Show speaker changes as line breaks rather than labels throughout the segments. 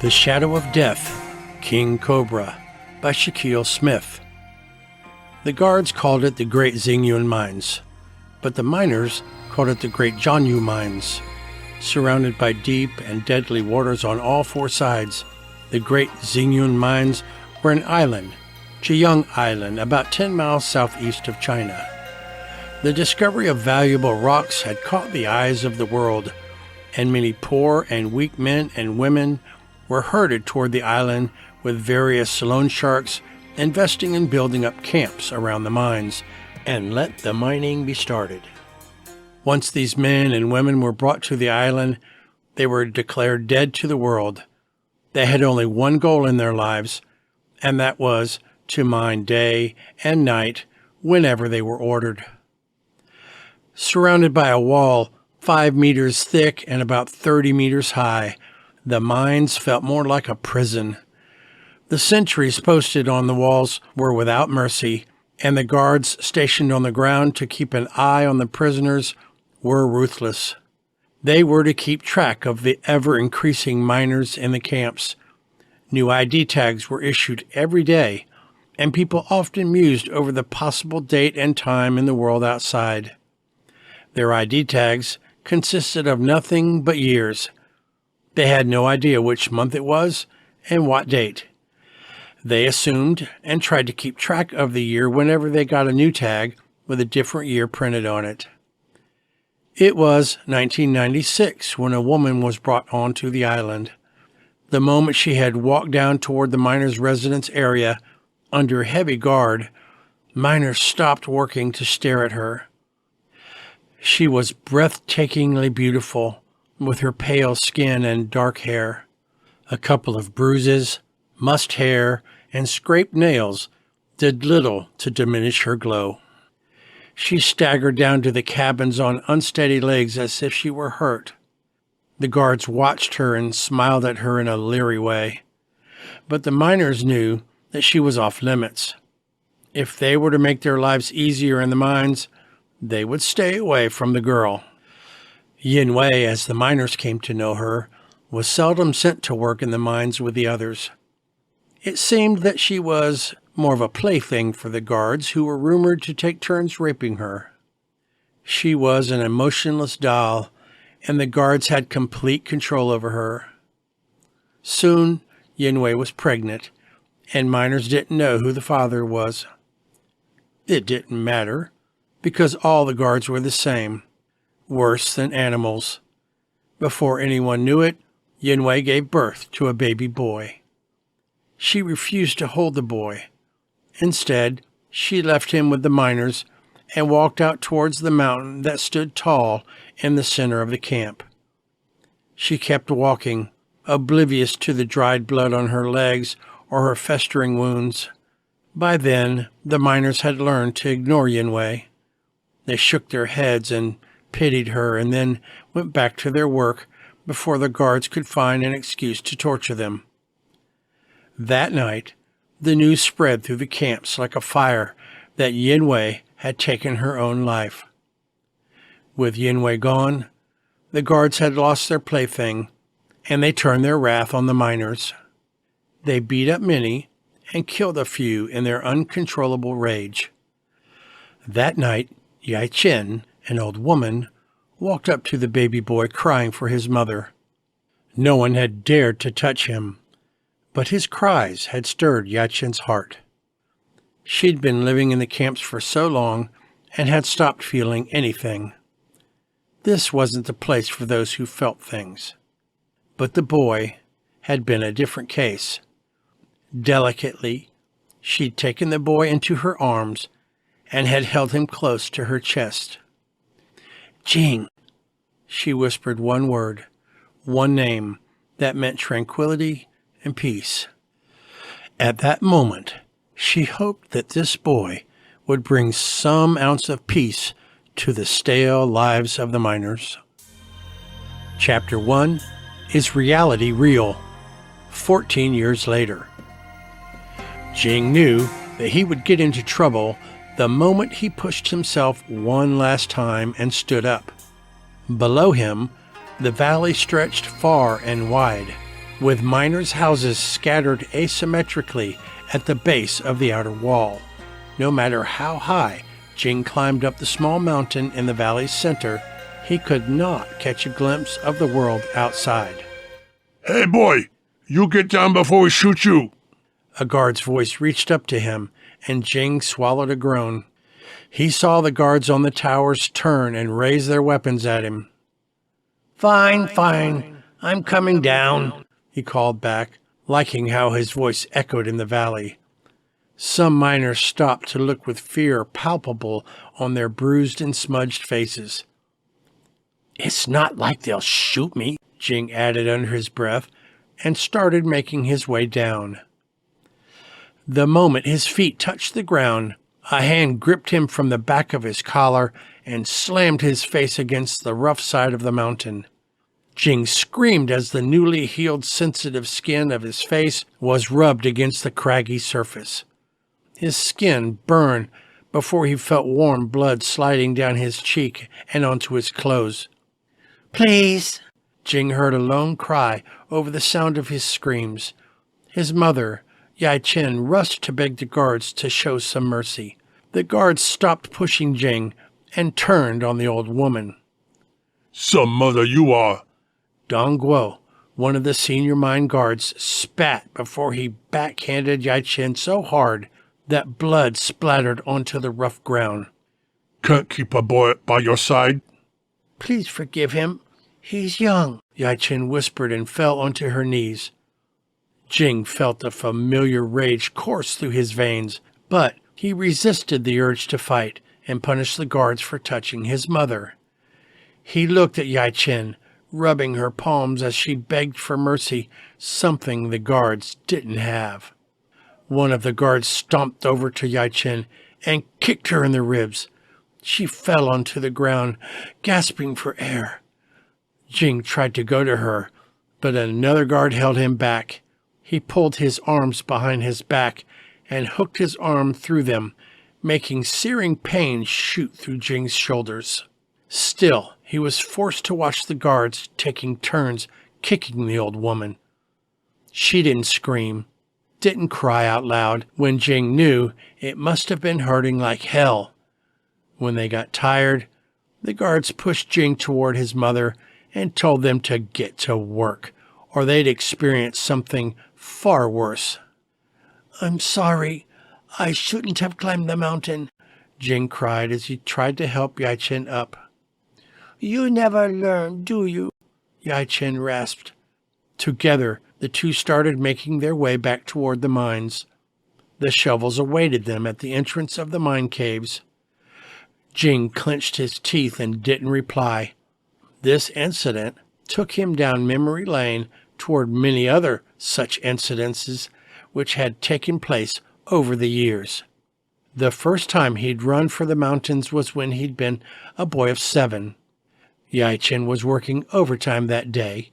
The Shadow of Death, King Cobra, by Shaquille Smith. The guards called it the Great Xingyun Mines, but the miners called it the Great Jianyu Mines. Surrounded by deep and deadly waters on all four sides, the Great Xingyun Mines were an island, Jing Island, about 10 miles southeast of China. The discovery of valuable rocks had caught the eyes of the world, and many poor and weak men and women were herded toward the island with various loan sharks investing in building up camps around the mines and let the mining be started. Once these men and women were brought to the island, they were declared dead to the world. They had only one goal in their lives, and that was to mine day and night whenever they were ordered. Surrounded by a wall 5 meters thick and about 30 meters high, the mines felt more like a prison. The sentries posted on the walls were without mercy, and the guards stationed on the ground to keep an eye on the prisoners were ruthless. They were to keep track of the ever-increasing miners in the camps. New ID tags were issued every day, and people often mused over the possible date and time in the world outside. Their ID tags consisted of nothing but years. They had no idea which month it was and what date. They assumed and tried to keep track of the year whenever they got a new tag with a different year printed on it. It was 1996 when a woman was brought onto the island. The moment she had walked down toward the miners' residence area under heavy guard, miners stopped working to stare at her. She was breathtakingly beautiful, with her pale skin and dark hair. A couple of bruises, mussed hair, and scraped nails did little to diminish her glow. She staggered down to the cabins on unsteady legs as if she were hurt. The guards watched her and smiled at her in a leery way. But the miners knew that she was off limits. If they were to make their lives easier in the mines, they would stay away from the girl. Yin Wei, as the miners came to know her, was seldom sent to work in the mines with the others. It seemed that she was more of a plaything for the guards, who were rumored to take turns raping her. She was an emotionless doll, and the guards had complete control over her. Soon, Yin Wei was pregnant, and miners didn't know who the father was. It didn't matter, because all the guards were the same, worse than animals. Before anyone knew it, Yin Wei gave birth to a baby boy. She refused to hold the boy. Instead, she left him with the miners and walked out towards the mountain that stood tall in the center of the camp. She kept walking, oblivious to the dried blood on her legs or her festering wounds. By then, the miners had learned to ignore Yin Wei. They shook their heads and pitied her and then went back to their work before the guards could find an excuse to torture them. That night, the news spread through the camps like a fire that Yin Wei had taken her own life. With Yin Wei gone, the guards had lost their plaything, and they turned their wrath on the miners. They beat up many and killed a few in their uncontrollable rage. That night, Yai Chen, an old woman, walked up to the baby boy crying for his mother. No one had dared to touch him, but his cries had stirred Yai Chen's heart. She'd been living in the camps for so long and had stopped feeling anything. This wasn't the place for those who felt things. But the boy had been a different case. Delicately, she'd taken the boy into her arms and had held him close to her chest. Jing, she whispered one word, one name that meant tranquility and peace. At that moment, she hoped that this boy would bring some ounce of peace to the stale lives of the miners. Chapter 1, Is Reality Real? 14 years later. Jing knew that he would get into trouble the moment he pushed himself one last time and stood up. Below him, the valley stretched far and wide. with miners' houses scattered asymmetrically at the base of the outer wall. No matter how high Jing climbed up the small mountain in the valley's center, he could not catch a glimpse of the world outside.
"Hey boy, you get down before we shoot you."
A guard's voice reached up to him, and Jing swallowed a groan. He saw the guards on the towers turn and raise their weapons at him. "Fine, fine, I'm coming down," he called back, liking how his voice echoed in the valley. Some miners stopped to look with fear palpable on their bruised and smudged faces. "It's not like they'll shoot me," Jing added under his breath, and started making his way down. The moment his feet touched the ground, a hand gripped him from the back of his collar and slammed his face against the rough side of the mountain. Jing screamed as the newly healed sensitive skin of his face was rubbed against the craggy surface. His skin burned before he felt warm blood sliding down his cheek and onto his clothes. "Please!" Jing heard a lone cry over the sound of his screams. His mother, Yai Chen, rushed to beg the guards to show some mercy. The guards stopped pushing Jing and turned on the old woman.
"Some mother you are."
Dong Guo, one of the senior mine guards, spat before he backhanded Yai Chen so hard that blood splattered onto the rough ground.
"Can't keep a boy by your side?"
"Please forgive him. He's young," Yai Chen whispered and fell onto her knees. Jing felt a familiar rage course through his veins, but he resisted the urge to fight and punish the guards for touching his mother. He looked at Yai Chen, rubbing her palms as she begged for mercy, something the guards didn't have. One of the guards stomped over to Yai Chen and kicked her in the ribs. She fell onto the ground, gasping for air. Jing tried to go to her, but another guard held him back. He pulled his arms behind his back and hooked his arm through them, making searing pain shoot through Jing's shoulders. Still, he was forced to watch the guards taking turns kicking the old woman. She didn't scream, didn't cry out loud when Jing knew it must have been hurting like hell. When they got tired, the guards pushed Jing toward his mother and told them to get to work, or they'd experience something far worse. "I'm sorry. I shouldn't have climbed the mountain," Jing cried as he tried to help Yai Chen up. "You never learn, do you?" Yai Chen rasped. Together, the two started making their way back toward the mines. The shovels awaited them at the entrance of the mine caves. Jing clenched his teeth and didn't reply. This incident took him down memory lane toward many other such incidences which had taken place over the years. The first time he'd run for the mountains was when he'd been a boy of 7. Yai Chen was working overtime that day,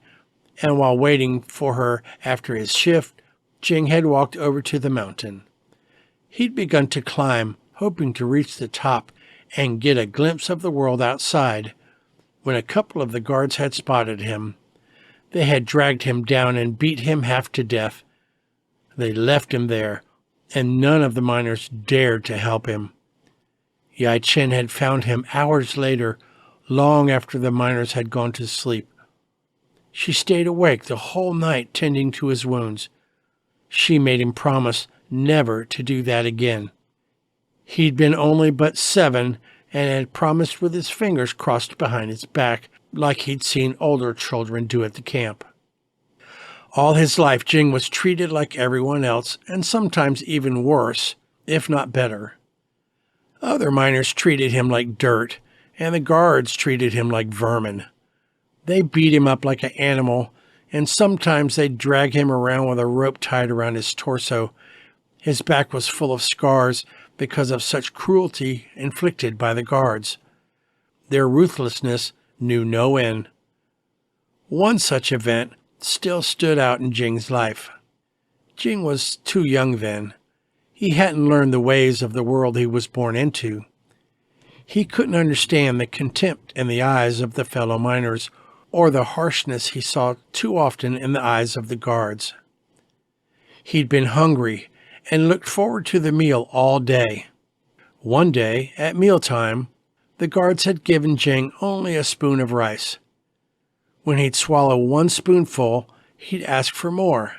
and while waiting for her after his shift, Jing had walked over to the mountain. He'd begun to climb, hoping to reach the top and get a glimpse of the world outside, when a couple of the guards had spotted him. They had dragged him down and beat him half to death. They left him there, and none of the miners dared to help him. Yai Chen had found him hours later, long after the miners had gone to sleep. She stayed awake the whole night tending to his wounds. She made him promise never to do that again. He'd been only but 7 and had promised with his fingers crossed behind his back, like he'd seen older children do at the camp. All his life, Jing was treated like everyone else, and sometimes even worse, if not better. Other miners treated him like dirt, and the guards treated him like vermin. They beat him up like an animal, and sometimes they'd drag him around with a rope tied around his torso. His back was full of scars because of such cruelty inflicted by the guards. Their ruthlessness knew no end. One such event still stood out in Jing's life. Jing was too young then. He hadn't learned the ways of the world he was born into. He couldn't understand the contempt in the eyes of the fellow miners, or the harshness he saw too often in the eyes of the guards. He'd been hungry and looked forward to the meal all day. One day, at mealtime, the guards had given Jing only a spoon of rice. When he'd swallow one spoonful, he'd ask for more.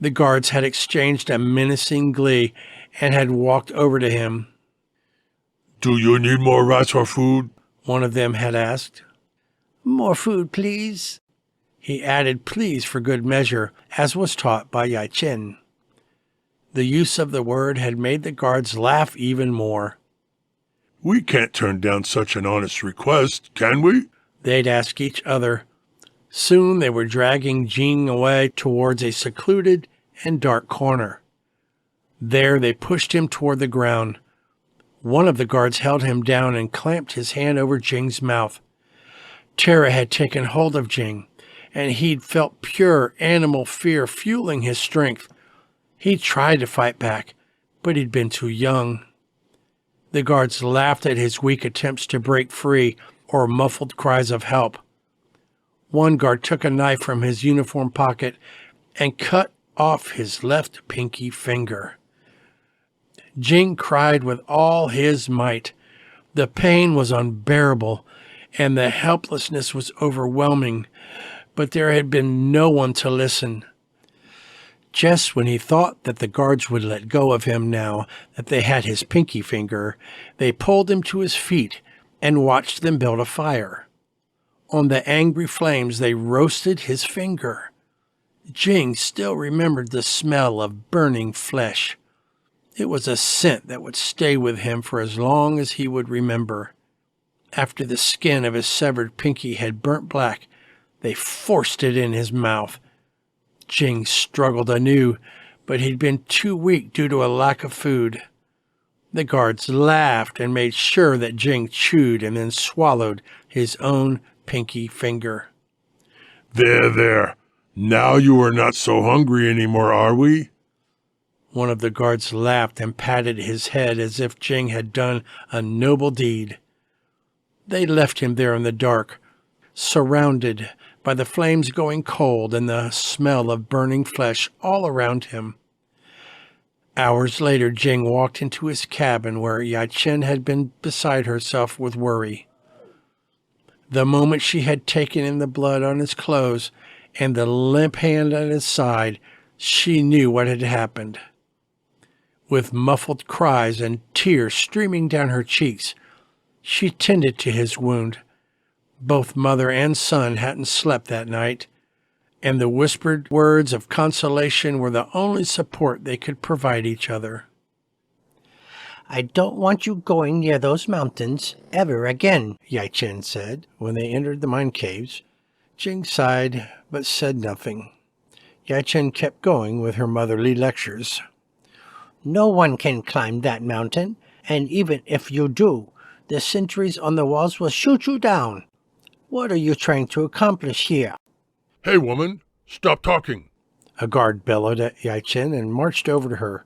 The guards had exchanged a menacing glee and had walked over to him.
Do you need more rice or food?
One of them had asked. More food, please. He added please for good measure, as was taught by Yai Chen. The use of the word had made the guards laugh even more.
We can't turn down such an honest request, can we?
They'd ask each other. Soon they were dragging Jing away towards a secluded and dark corner. There they pushed him toward the ground. One of the guards held him down and clamped his hand over Jing's mouth. Terror had taken hold of Jing, and he'd felt pure animal fear fueling his strength. He tried to fight back, but he'd been too young. The guards laughed at his weak attempts to break free or muffled cries of help. One guard took a knife from his uniform pocket and cut off his left pinky finger. Jing cried with all his might. The pain was unbearable, and the helplessness was overwhelming, but there had been no one to listen. Just when he thought that the guards would let go of him now that they had his pinky finger, they pulled him to his feet and watched them build a fire. On the angry flames they roasted his finger. Jing still remembered the smell of burning flesh. It was a scent that would stay with him for as long as he would remember. After the skin of his severed pinky had burnt black, they forced it in his mouth. Jing struggled anew, but he'd been too weak due to a lack of food. The guards laughed and made sure that Jing chewed and then swallowed his own pinky finger.
There. Now you are not so hungry anymore, are we?
One of the guards laughed and patted his head as if Jing had done a noble deed. They left him there in the dark, surrounded by the flames going cold and the smell of burning flesh all around him. Hours later, Jing walked into his cabin where Yai Chen had been beside herself with worry. The moment she had taken in the blood on his clothes and the limp hand at his side, she knew what had happened. With muffled cries and tears streaming down her cheeks, she tended to his wound. Both mother and son hadn't slept that night, and the whispered words of consolation were the only support they could provide each other. I don't want you going near those mountains ever again, Yai Chen said when they entered the mine caves. Jing sighed, but said nothing. Yai Chen kept going with her motherly lectures. No one can climb that mountain, and even if you do, the sentries on the walls will shoot you down. What are you trying to accomplish here?
Hey, woman, stop talking.
A guard bellowed at Yai Chen and marched over to her.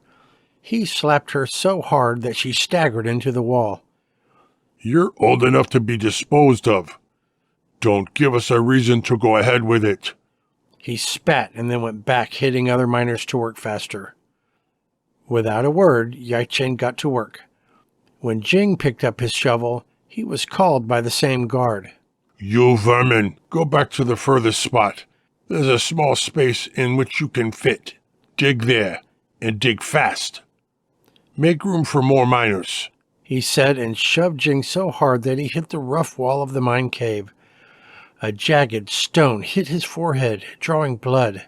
He slapped her so hard that she staggered into the wall.
You're old enough to be disposed of. Don't give us a reason to go ahead with it.
He spat and then went back, hitting other miners to work faster. Without a word, Yai Chen got to work. When Jing picked up his shovel, he was called by the same guard.
You vermin, go back to the furthest spot. There's a small space in which you can fit. Dig there, and dig fast. Make room for more miners,
he said, and shoved Jing so hard that he hit the rough wall of the mine cave. A jagged stone hit his forehead, drawing blood.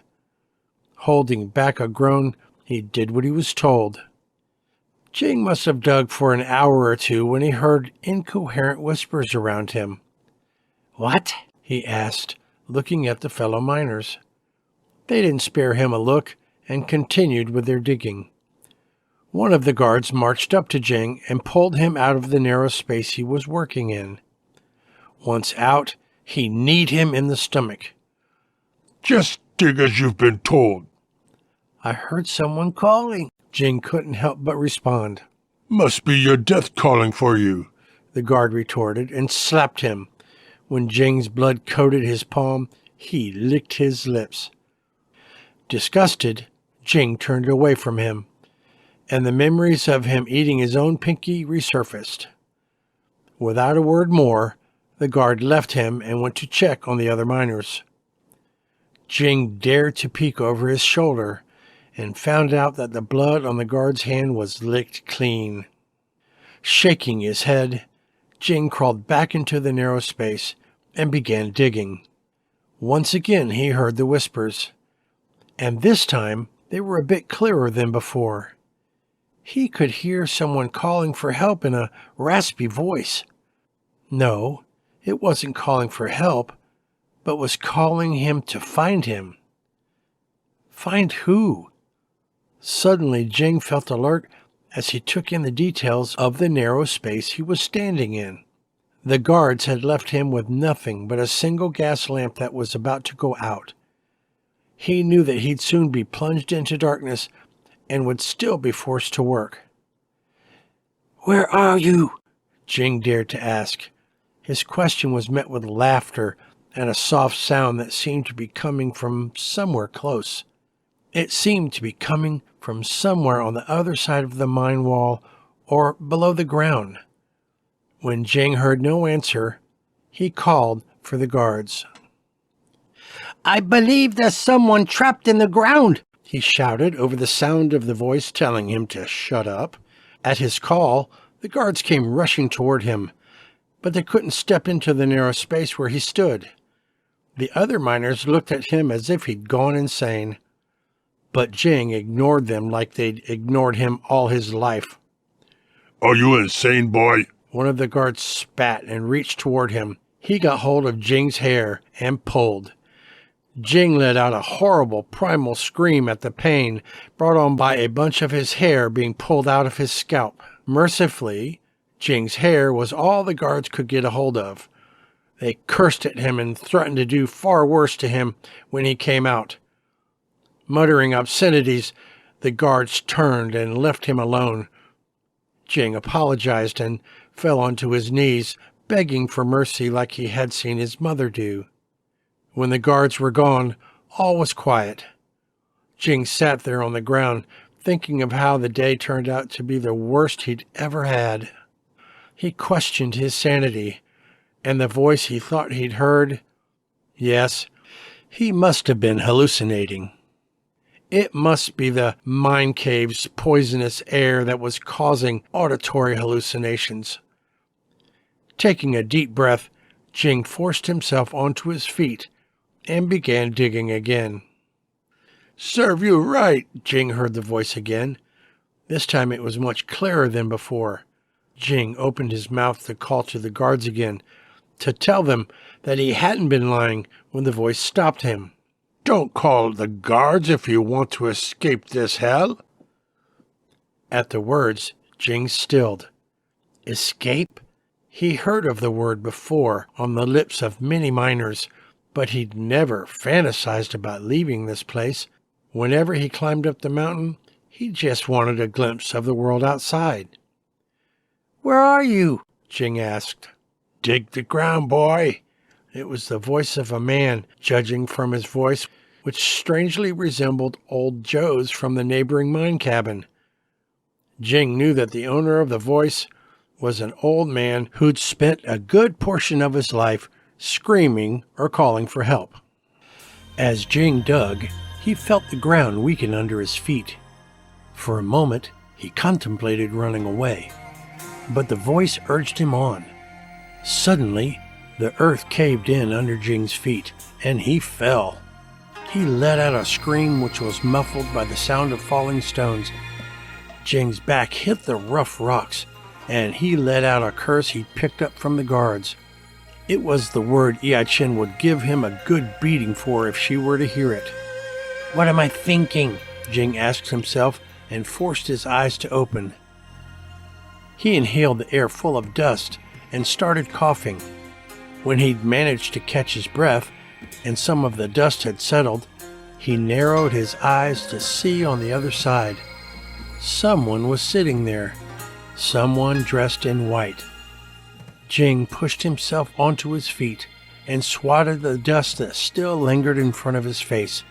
Holding back a groan, he did what he was told. Jing must have dug for an hour or two when he heard incoherent whispers around him. What? He asked, looking at the fellow miners. They didn't spare him a look and continued with their digging. One of the guards marched up to Jing and pulled him out of the narrow space he was working in. Once out, he kneed him in the stomach.
Just dig as you've been told.
I heard someone calling. Jing couldn't help but respond.
Must be your death calling for you,
the guard retorted and slapped him. When Jing's blood coated his palm, he licked his lips. Disgusted, Jing turned away from him, and the memories of him eating his own pinky resurfaced. Without a word more, the guard left him and went to check on the other miners. Jing dared to peek over his shoulder and found out that the blood on the guard's hand was licked clean. Shaking his head, Jing crawled back into the narrow space and began digging. Once again he heard the whispers, and this time they were a bit clearer than before. He could hear someone calling for help in a raspy voice. No, it wasn't calling for help, but was calling him to find him. Find who? Suddenly Jing felt alert as he took in the details of the narrow space he was standing in. The guards had left him with nothing but a single gas lamp that was about to go out. He knew that he'd soon be plunged into darkness and would still be forced to work. "Where are you?" Jing dared to ask. His question was met with laughter and a soft sound that seemed to be coming from somewhere close. It seemed to be coming from somewhere on the other side of the mine wall or below the ground. When Jing heard no answer, he called for the guards. "I believe there's someone trapped in the ground," he shouted over the sound of the voice telling him to shut up. At his call, the guards came rushing toward him, but they couldn't step into the narrow space where he stood. The other miners looked at him as if he'd gone insane, but Jing ignored them like they'd ignored him all his life.
"Are you insane, boy?"
One of the guards spat and reached toward him. He got hold of Jing's hair and pulled. Jing let out a horrible primal scream at the pain brought on by a bunch of his hair being pulled out of his scalp. Mercifully, Jing's hair was all the guards could get a hold of. They cursed at him and threatened to do far worse to him when he came out. Muttering obscenities, the guards turned and left him alone. Jing apologized and fell onto his knees, begging for mercy like he had seen his mother do. When the guards were gone, all was quiet. Jing sat there on the ground, thinking of how the day turned out to be the worst he'd ever had. He questioned his sanity, and the voice he thought he'd heard, yes, he must have been hallucinating. It must be the mine cave's poisonous air that was causing auditory hallucinations. Taking a deep breath, Jing forced himself onto his feet and began digging again. "Serve you right," Jing heard the voice again. This time it was much clearer than before. Jing opened his mouth to call to the guards again, to tell them that he hadn't been lying when the voice stopped him. "Don't call the guards if you want to escape this hell." At the words, Jing stilled. Escape? He heard of the word before on the lips of many miners, but he'd never fantasized about leaving this place. Whenever he climbed up the mountain, he just wanted a glimpse of the world outside. "Where are you?" Jing asked. "Dig the ground, boy." It was the voice of a man, judging from his voice, which strangely resembled old Joe's from the neighboring mine cabin. Jing knew that the owner of the voice was an old man who'd spent a good portion of his life screaming or calling for help. As Jing dug, he felt the ground weaken under his feet. For a moment, he contemplated running away, but the voice urged him on. Suddenly, the earth caved in under Jing's feet, and he fell. He let out a scream which was muffled by the sound of falling stones. Jing's back hit the rough rocks, and he let out a curse he'd picked up from the guards. It was the word Iachin would give him a good beating for if she were to hear it. "What am I thinking?" Jing asked himself and forced his eyes to open. He inhaled the air full of dust and started coughing. When he'd managed to catch his breath and some of the dust had settled, he narrowed his eyes to see on the other side. Someone was sitting there, someone dressed in white. Jing pushed himself onto his feet and swatted the dust that still lingered in front of his face.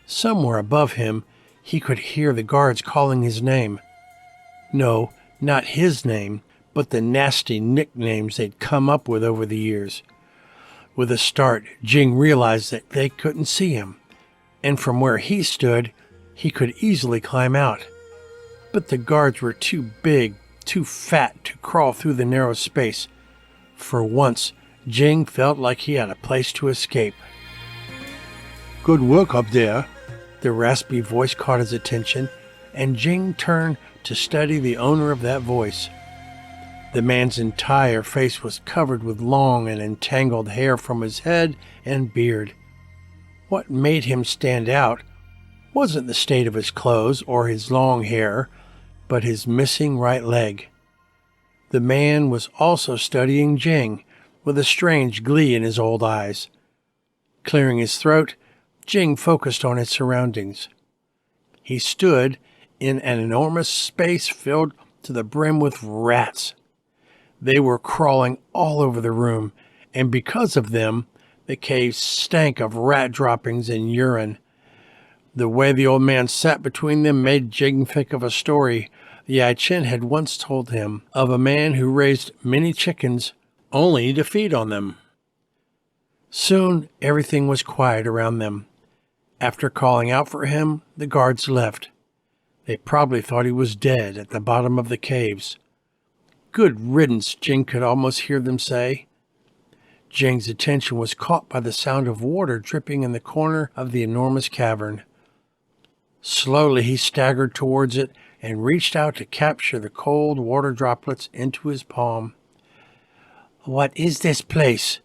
Somewhere above him, he could hear the guards calling his name. No, not his name, but the nasty nicknames they'd come up with over the years. With a start, Jing realized that they couldn't see him, and from where he stood, he could easily climb out. But the guards were too big, too fat to crawl through the narrow space. For once, Jing felt like he had a place to escape.
Good work up there.
The raspy voice caught his attention, and Jing turned to study the owner of that voice. The man's entire face was covered with long and entangled hair from his head and beard. What made him stand out wasn't the state of his clothes or his long hair, but his missing right leg. The man was also studying Jing, with a strange glee in his old eyes. Clearing his throat, Jing focused on his surroundings. He stood in an enormous space filled to the brim with rats. They were crawling all over the room, and because of them, the cave stank of rat droppings and urine. The way the old man sat between them made Jing think of a story Yi Chen had once told him of a man who raised many chickens only to feed on them. Soon everything was quiet around them. After calling out for him, the guards left. They probably thought he was dead at the bottom of the caves. Good riddance, Jing could almost hear them say. Jing's attention was caught by the sound of water dripping in the corner of the enormous cavern. Slowly he staggered towards it and reached out to capture the cold water droplets into his palm. "What is this place?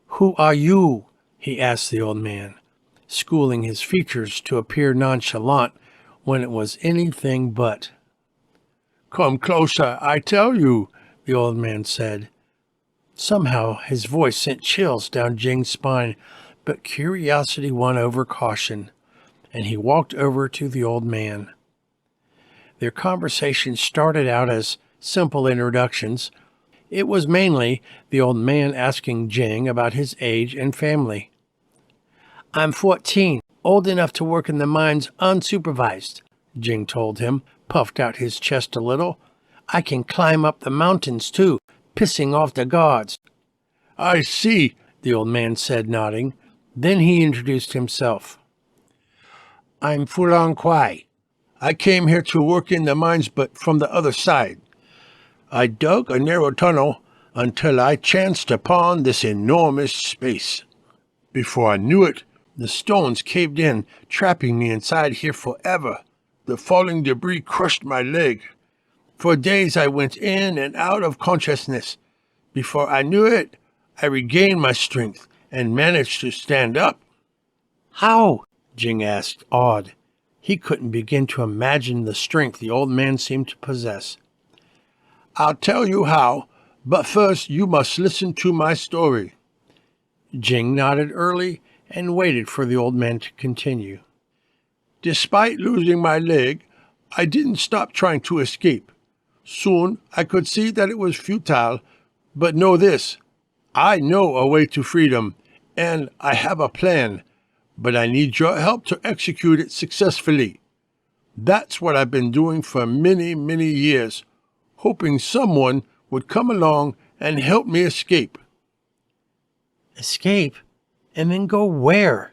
Who are you?" he asked the old man, schooling his features to appear nonchalant when it was anything but.
Come closer, I tell you,
the old man said. Somehow his voice sent chills down Jing's spine, but curiosity won over caution, and he walked over to the old man. Their conversation started out as simple introductions. It was mainly the old man asking Jing about his age and family. "I'm 14, old enough to work in the mines unsupervised," Jing told him, puffed out his chest a little. "I can climb up the mountains, too, pissing off the guards."
I see,
the old man said, nodding. Then he introduced himself.
I'm Fulan Kwai. I came here to work in the mines, but from the other side. I dug a narrow tunnel until I chanced upon this enormous space. Before I knew it, the stones caved in, trapping me inside here forever. The falling debris crushed my leg. For days I went in and out of consciousness. Before I knew it, I regained my strength and managed to stand up.
"How?" Jing asked, awed. He couldn't begin to imagine the strength the old man seemed to possess.
I'll tell you how, but first you must listen to my story.
Jing nodded early and waited for the old man to continue.
Despite losing my leg, I didn't stop trying to escape. Soon I could see that it was futile, but know this, I know a way to freedom, and I have a plan, but I need your help to execute it successfully. That's what I've been doing for many, many years, hoping someone would come along and help me escape.
Escape? And then go where?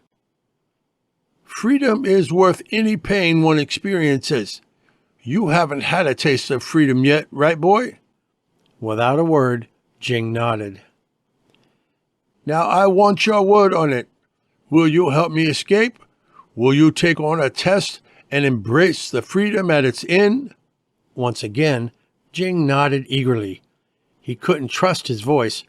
Freedom is worth any pain one experiences. You haven't had a taste of freedom yet, right, boy?
Without a word, Jing nodded.
Now I want your word on it. Will you help me escape? Will you take on a test and embrace the freedom at its end?
Once again, Jing nodded eagerly. He couldn't trust his voice,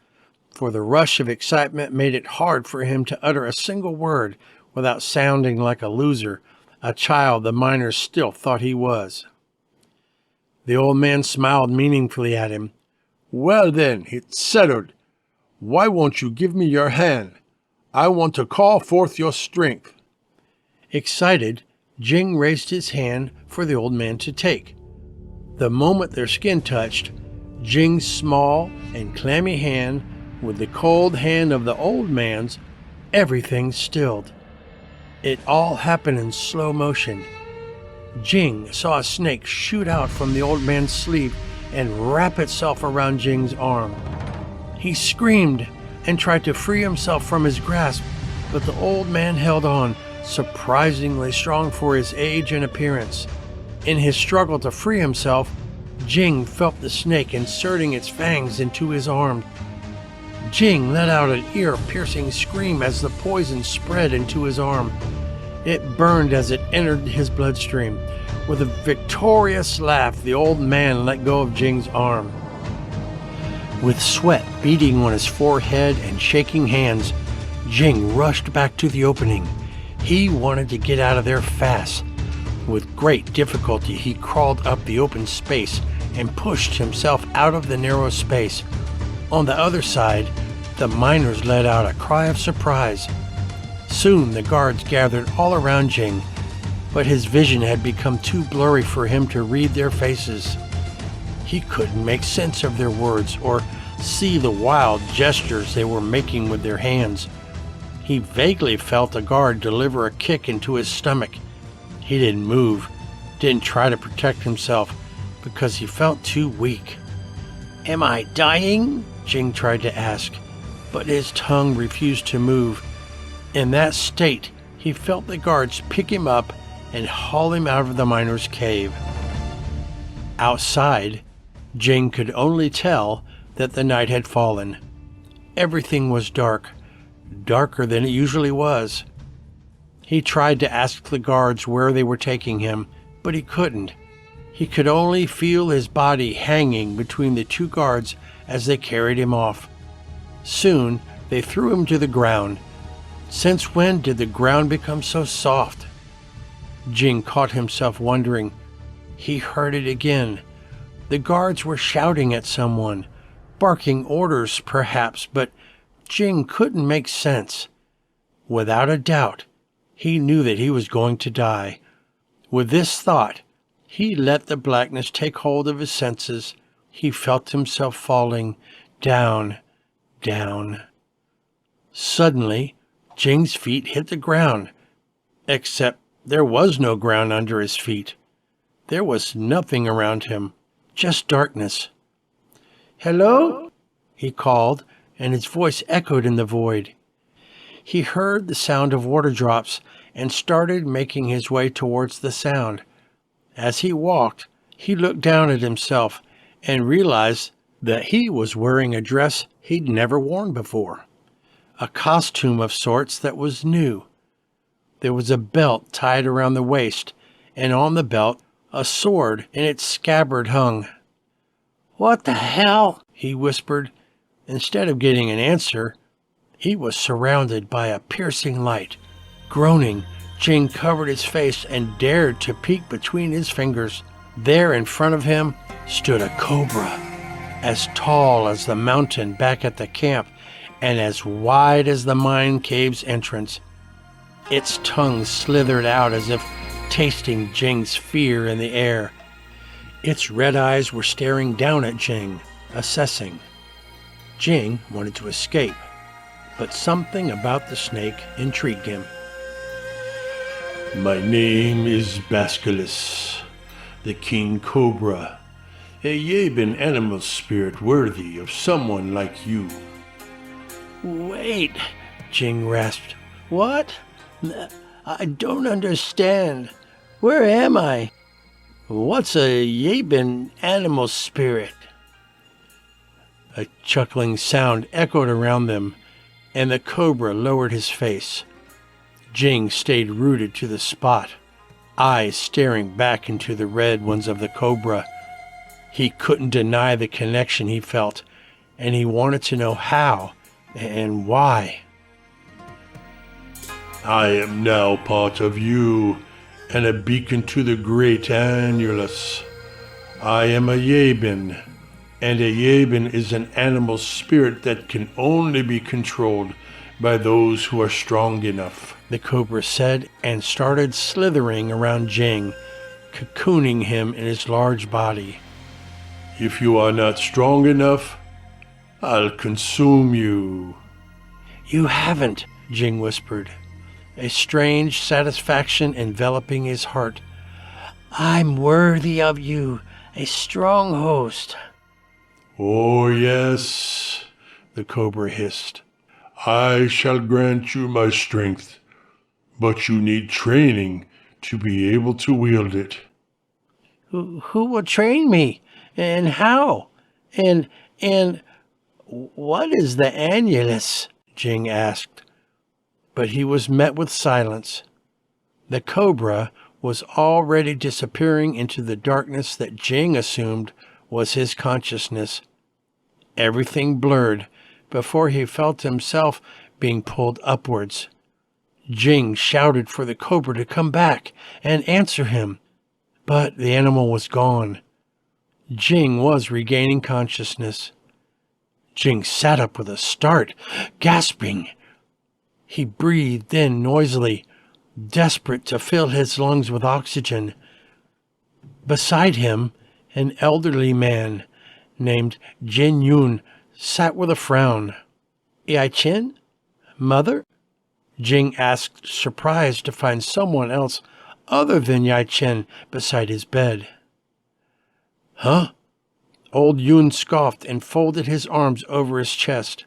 for the rush of excitement made it hard for him to utter a single word without sounding like a loser, a child the miners still thought he was. The old man smiled meaningfully at him.
Well then, it's settled. Why won't you give me your hand? I want to call forth your strength.
Excited, Jing raised his hand for the old man to take. The moment their skin touched, Jing's small and clammy hand With the cold hand of the old man's, everything stilled. It all happened in slow motion. Jing saw a snake shoot out from the old man's sleeve and wrap itself around Jing's arm. He screamed and tried to free himself from his grasp, but the old man held on, surprisingly strong for his age and appearance. In his struggle to free himself, Jing felt the snake inserting its fangs into his arm. Jing let out an ear-piercing scream as the poison spread into his arm. It burned as it entered his bloodstream. With a victorious laugh, the old man let go of Jing's arm. With sweat beading on his forehead and shaking hands, Jing rushed back to the opening. He wanted to get out of there fast. With great difficulty, he crawled up the open space and pushed himself out of the narrow space. On the other side, the miners let out a cry of surprise. Soon the guards gathered all around Jing, but his vision had become too blurry for him to read their faces. He couldn't make sense of their words or see the wild gestures they were making with their hands. He vaguely felt a guard deliver a kick into his stomach. He didn't move, didn't try to protect himself, because he felt too weak. "Am I dying?" Jing tried to ask, but his tongue refused to move. In that state, he felt the guards pick him up and haul him out of the miner's cave. Outside, Jing could only tell that the night had fallen. Everything was dark, darker than it usually was. He tried to ask the guards where they were taking him, but he couldn't. He could only feel his body hanging between the two guards as they carried him off. Soon, they threw him to the ground. Since when did the ground become so soft? Jing caught himself wondering. He heard it again. The guards were shouting at someone, barking orders perhaps, but Jing couldn't make sense. Without a doubt, he knew that he was going to die. With this thought, he let the blackness take hold of his senses. He felt himself falling down, down. Suddenly, Jing's feet hit the ground, except there was no ground under his feet. There was nothing around him, just darkness. "Hello?" he called, and his voice echoed in the void. He heard the sound of water drops and started making his way towards the sound. As he walked, he looked down at himself and realized that he was wearing a dress he'd never worn before, a costume of sorts that was new. There was a belt tied around the waist, and on the belt a sword in its scabbard hung. "What the hell?" he whispered. Instead of getting an answer, he was surrounded by a piercing light. Groaning, Jing covered his face and dared to peek between his fingers. There in front of him stood a cobra, as tall as the mountain back at the camp and as wide as the mine cave's entrance. Its tongue slithered out as if tasting Jing's fear in the air. Its red eyes were staring down at Jing, assessing. Jing wanted to escape, but something about the snake intrigued him. "My name is Basculus, the King Cobra, a Yabin animal spirit worthy of someone like you." "Wait," Jing rasped. "What? I don't understand. Where am I? What's a Yabin animal spirit?" A chuckling sound echoed around them, and the cobra lowered his face. Jing stayed rooted to the spot, eyes staring back into the red ones of the cobra. He couldn't deny the connection he felt, and he wanted to know how and why. "I am now part of you, and a beacon to the great Annulus. I am a Yabin, and a Yabin is an animal spirit that can only be controlled by those who are strong enough," the cobra said, and started slithering around Jing, cocooning him in his large body. "If you are not strong enough,
I'll consume you.
You haven't, Jing whispered, a strange satisfaction enveloping his heart. I'm worthy of you, a strong host.
Oh, yes, the cobra hissed. I shall grant you my strength, but you need training to be able to wield it.
Who will train me? And how? And what is the Annulus? Jing asked. But he was met with silence. The cobra was already disappearing into the darkness that Jing assumed was his consciousness. Everything blurred before he felt himself being pulled upwards. Jing shouted for the cobra to come back and answer him, but the animal was gone. Jing was regaining consciousness. Jing sat up with a start, gasping. He breathed in noisily, desperate to fill his lungs with oxygen. Beside him, an elderly man named Jin Yun sat with a frown. Yai Chen? Mother? Jing asked, surprised to find someone else other than Yai Chen beside his bed. Huh? Old Yun scoffed and folded his arms over his chest.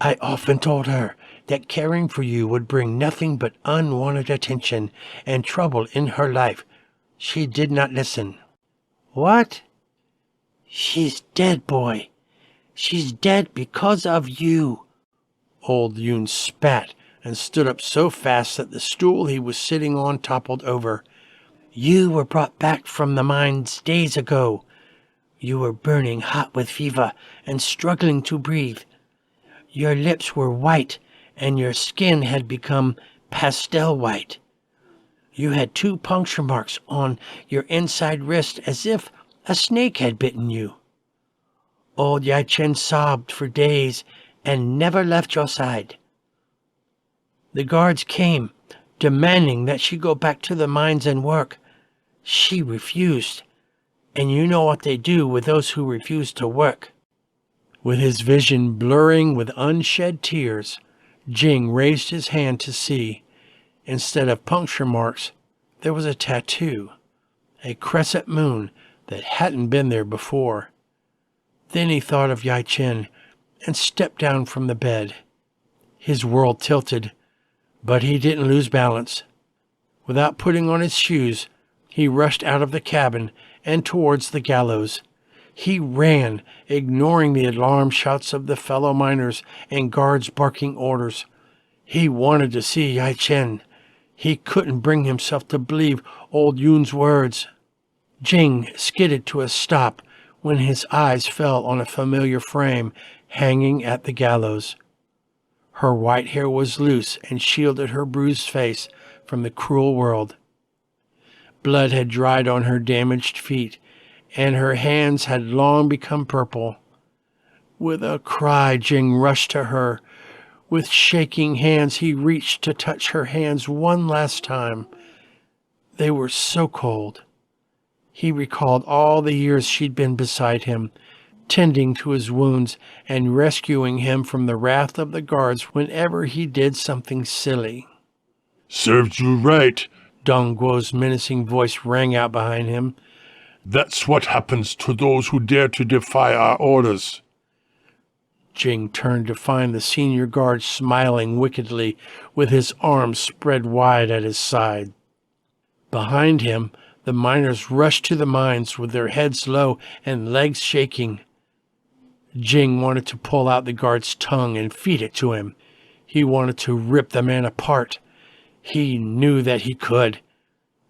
I often told her that caring for you would bring nothing but unwanted attention and trouble in her life. She did not listen. What? She's dead, boy. She's dead because of you. Old Yun spat and stood up so fast that the stool he was sitting on toppled over. You were brought back from the mines days ago. You were burning hot with fever and struggling to breathe. Your lips were white and your skin had become pastel white. You had 2 puncture marks on your inside wrist as if a snake had bitten you. Old Yai Chen sobbed for days and never left your side. The guards came, demanding that she go back to the mines and work. She refused, and you know what they do with those who refuse to work. With his vision blurring with unshed tears, Jing raised his hand to see. Instead of puncture marks, there was a tattoo, a crescent moon that hadn't been there before. Then he thought of Yai Chen and stepped down from the bed. His world tilted, but he didn't lose balance. Without putting on his shoes, he rushed out of the cabin and towards the gallows. He ran, ignoring the alarm shouts of the fellow miners and guards barking orders. He wanted to see Yai Chen. He couldn't bring himself to believe old Yun's words. Jing skidded to a stop when his eyes fell on a familiar frame hanging at the gallows. Her white hair was loose and shielded her bruised face from the cruel world. Blood had dried on her damaged feet, and her hands had long become purple. With a cry, Jing rushed to her. With shaking hands, he reached to touch her hands one last time. They were so cold. He recalled all the years she'd been beside him, tending to his wounds and rescuing him from the wrath of the guards whenever he did something silly.
Served you right.
Dong Guo's menacing voice rang out behind him.
That's what happens to those who dare to defy our orders.
Jing turned to find the senior guard smiling wickedly with his arms spread wide at his side. Behind him, the miners rushed to the mines with their heads low and legs shaking. Jing wanted to pull out the guard's tongue and feed it to him. He wanted to rip the man apart. He knew that he could.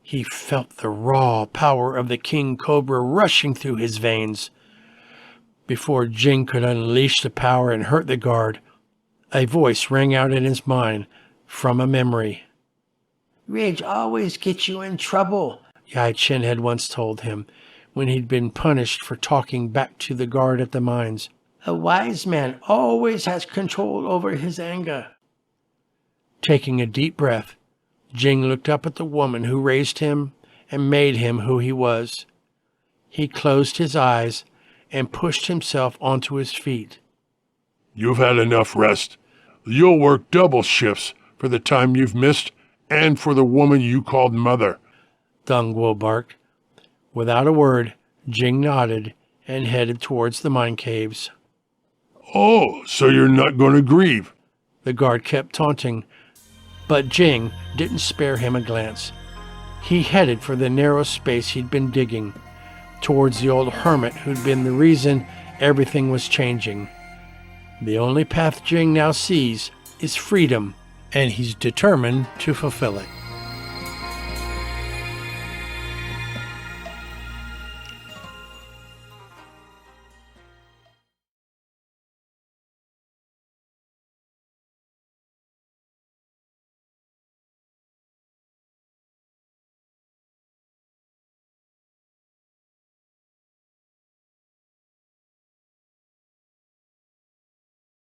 He felt the raw power of the king cobra rushing through his veins. Before Jing could unleash the power and hurt the guard, a voice rang out in his mind from a memory. Rage always gets you in trouble, Yai Chen had once told him when he'd been punished for talking back to the guard at the mines. A wise man always has control over his anger. Taking a deep breath, Jing looked up at the woman who raised him and made him who he was. He closed his eyes and pushed himself onto his feet.
You've had enough rest. You'll work double shifts for the time you've missed and for the woman you called mother.
Dungwo barked. Without a word, Jing nodded and headed towards the mine caves.
Oh, so you're not going to grieve?
The guard kept taunting, but Jing didn't spare him a glance. He headed for the narrow space he'd been digging, towards the old hermit who'd been the reason everything was changing. The only path Jing now sees is freedom, and he's determined to fulfill it.